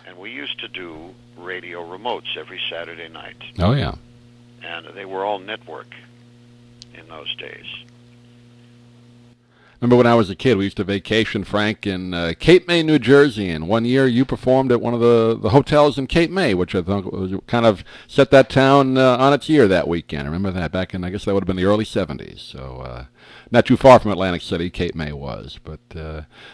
And we used to do radio remotes every Saturday night. Oh, yeah. And they were all network in those days. Remember when I was a kid, we used to vacation, Frank, in Cape May, New Jersey, and one year you performed at one of the hotels in Cape May, which I think was kind of set that town on its ear that weekend. I remember that back in, I guess that would have been the early 70s, so not too far from Atlantic City, Cape May was. But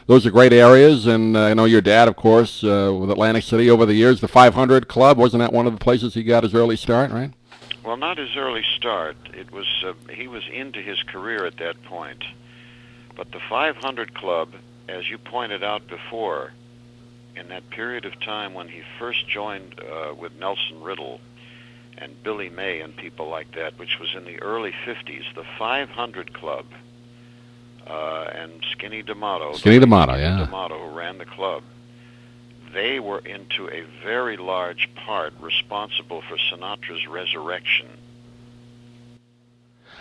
those are great areas, and I know your dad, of course, with Atlantic City over the years, the 500 Club, wasn't that one of the places he got his early start, right? Well, not his early start. It was he was into his career at that point. But the 500 Club, as you pointed out before, in that period of time when he first joined with Nelson Riddle and Billy May and people like that, which was in the early 50s, the 500 Club and Skinny D'Amato, who ran the club, they were into a very large part responsible for Sinatra's resurrection.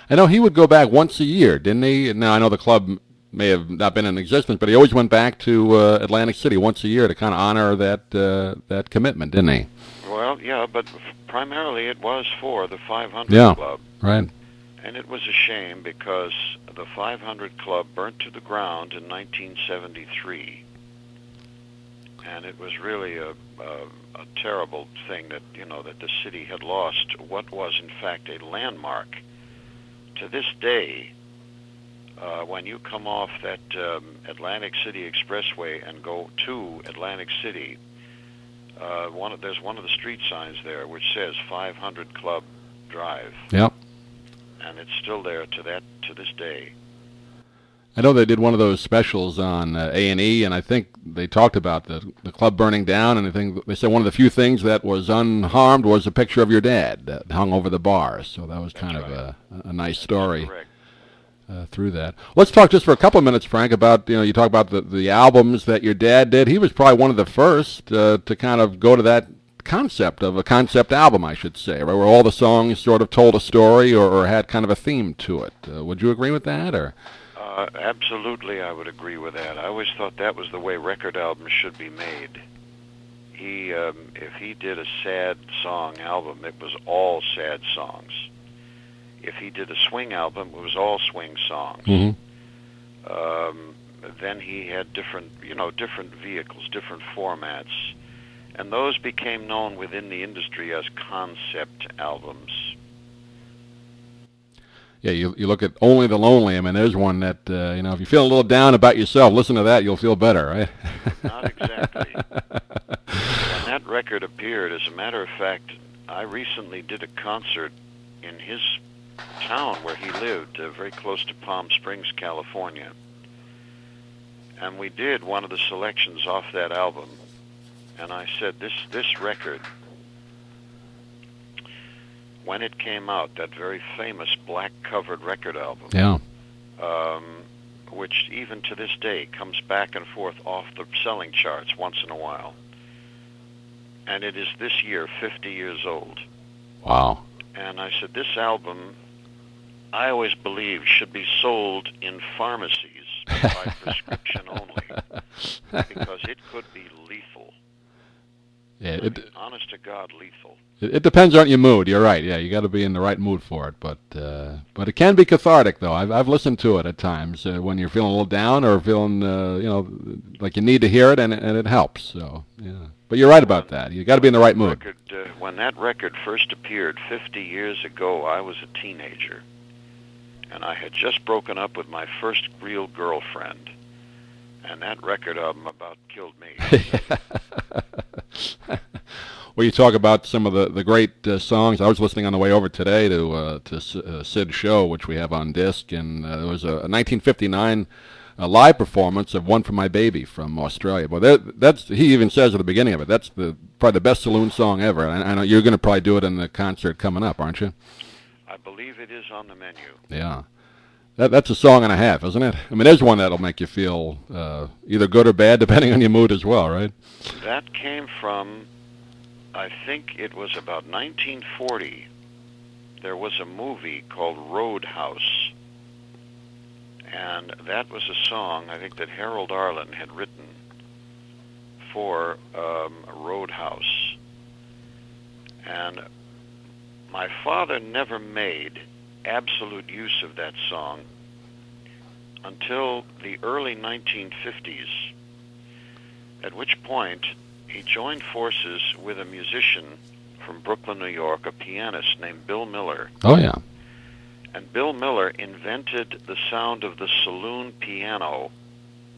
I know he would go back once a year, didn't he? Now, I know the club may have not been in existence, but he always went back to Atlantic City once a year to kind of honor that commitment, didn't he? Well, yeah, but primarily it was for the 500 Club. Right. And it was a shame because the 500 Club burnt to the ground in 1973. And it was really a terrible thing that, that the city had lost what was, in fact, a landmark. To this day, when you come off that Atlantic City Expressway and go to Atlantic City, there's one of the street signs there which says 500 Club Drive. Yep. And it's still there to this day. I know they did one of those specials on A&E, and I think they talked about the club burning down, and I think they said one of the few things that was unharmed was a picture of your dad that hung over the bar. So that was kind of a nice story through that. Let's talk just for a couple of minutes, Frank, about, you talk about the albums that your dad did. He was probably one of the first to kind of go to that concept of a concept album, I should say, right, where all the songs sort of told a story or had kind of a theme to it. Would you agree with that, or? Absolutely, I would agree with that. I always thought that was the way record albums should be made. If he did a sad song album, it was all sad songs. If he did a swing album, it was all swing songs. Mm-hmm. Then he had different vehicles, different formats, and those became known within the industry as concept albums. Yeah, you look at Only the Lonely. I mean, there's one that, if you feel a little down about yourself, listen to that, you'll feel better, right? Not exactly. When that record appeared, as a matter of fact, I recently did a concert in his town where he lived, very close to Palm Springs, California. And we did one of the selections off that album. And I said, this record, when it came out, that very famous black-covered record album, which even to this day comes back and forth off the selling charts once in a while, and it is this year 50 years old. Wow. And I said, this album, I always believed, should be sold in pharmacies by prescription only, because it could be lethal. Yeah, honest to God, lethal. It depends on your mood. You're right. Yeah, you got to be in the right mood for it. But it can be cathartic, though. I've listened to it at times when you're feeling a little down or feeling like you need to hear it, and it helps. So yeah. But you're right about that. You got to be in the right mood. When that record first appeared 50 years ago, I was a teenager, and I had just broken up with my first real girlfriend. And that record album about killed me. Well, you talk about some of the great songs. I was listening on the way over today to Sid's show, which we have on disc, and there was a 1959 live performance of One for My Baby from Australia. Well, he even says at the beginning of it, that's probably the best saloon song ever. And I know you're going to probably do it in the concert coming up, aren't you? I believe it is on the menu. Yeah. That's a song and a half, isn't it? I mean, there's one that'll make you feel either good or bad, depending on your mood as well, right? That came from, I think it was about 1940. There was a movie called Roadhouse, and that was a song, I think, that Harold Arlen had written before Roadhouse. And my father never made absolute use of that song until the early 1950s, at which point he joined forces with a musician from Brooklyn, New York, a pianist named Bill Miller. Oh, yeah. And Bill Miller invented the sound of the saloon piano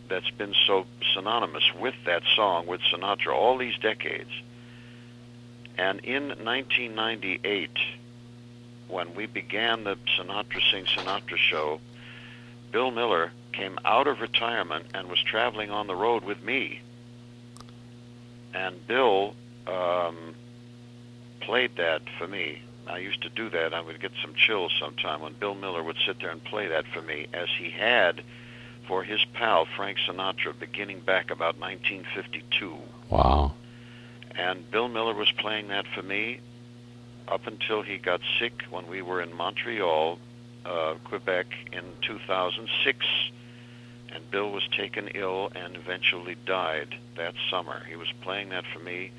that's been so synonymous with that song, with Sinatra, all these decades. And in 1998, when we began the Sinatra Sing Sinatra show, Bill Miller came out of retirement and was traveling on the road with me. And Bill played that for me. I used to do that. I would get some chills sometime when Bill Miller would sit there and play that for me, as he had for his pal Frank Sinatra beginning back about 1952. Wow. And Bill Miller was playing that for me up until he got sick when we were in Montreal, Quebec, in 2006. And Bill was taken ill and eventually died that summer. He was playing that for me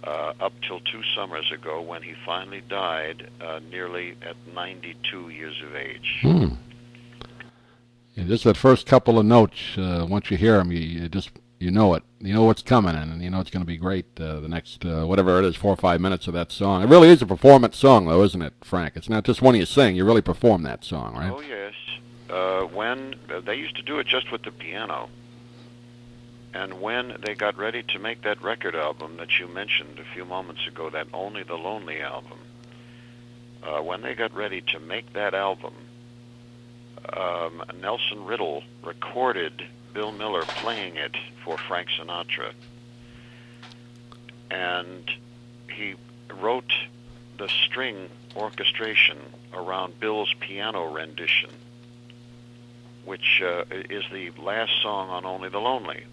up till 2 summers ago, when he finally died nearly at 92 years of age. Yeah, just that first couple of notes, once you hear them, you know it. You know what's coming, and you know it's going to be great the next, whatever it is, 4 or 5 minutes of that song. It really is a performance song, though, isn't it, Frank? It's not just one you sing. You really perform that song, right? Oh, yes. When they used to do it just with the piano. And when they got ready to make that record album that you mentioned a few moments ago, that Only the Lonely album, when they got ready to make that album, Nelson Riddle recorded Bill Miller playing it for Frank Sinatra. And he wrote the string orchestration around Bill's piano rendition, which is the last song on Only the Lonely.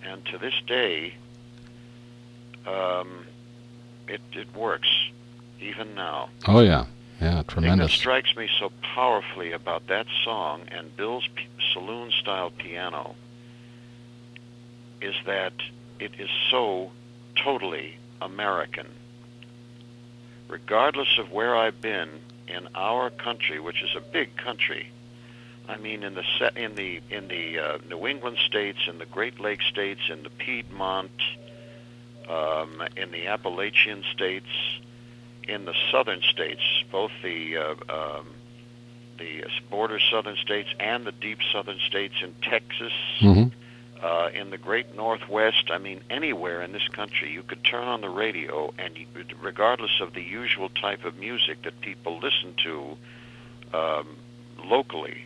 And to this day, it works, even now. Oh, yeah. Yeah, tremendous. The thing that strikes me so powerfully about that song and Bill's saloon-style piano is that it is so totally American. Regardless of where I've been in our country, which is a big country, I mean, in the New England states, in the Great Lakes states, in the Piedmont, in the Appalachian states, in the southern states, both the border southern states and the deep southern states in Texas, in the great Northwest. I mean, anywhere in this country, you could turn on the radio, and regardless of the usual type of music that people listen to locally,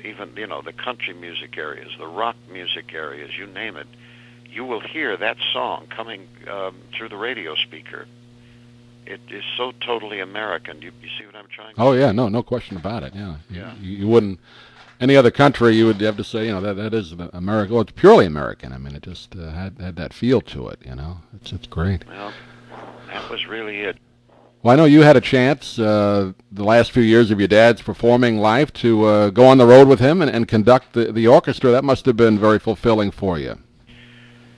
even, the country music areas, the rock music areas, you name it, you will hear that song coming through the radio speaker. It is so totally American. You see what I'm trying to say? Oh, yeah, no question about it, yeah. Yeah. You wouldn't, any other country, you would have to say, that is America. Well, it's purely American. I mean, it just had that feel to it, It's great. Well, that was really it. Well, I know you had a chance the last few years of your dad's performing life to go on the road with him and conduct the orchestra. That must have been very fulfilling for you.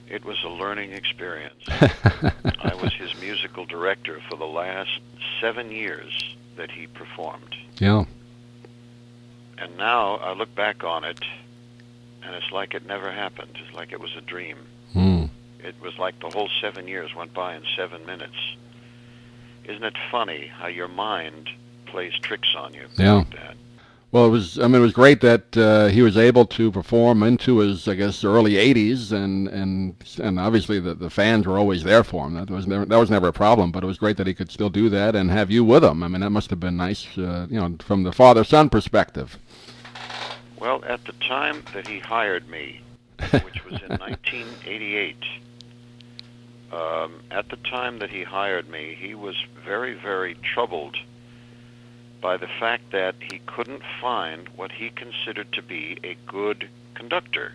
It was a learning experience. I was his musical director for the last 7 years that he performed. Yeah. And now I look back on it, and it's like it never happened. It's like it was a dream. It was like the whole 7 years went by in 7 minutes. Isn't it funny how your mind plays tricks on you like that? Well, it was great that he was able to perform into his, I guess, early 80s, and obviously the fans were always there for him. That was never a problem, but it was great that he could still do that and have you with him. I mean, that must have been nice, from the father-son perspective. Well, at the time that he hired me, which was in 1988, at the time that he hired me, he was very, very troubled by the fact that he couldn't find what he considered to be a good conductor.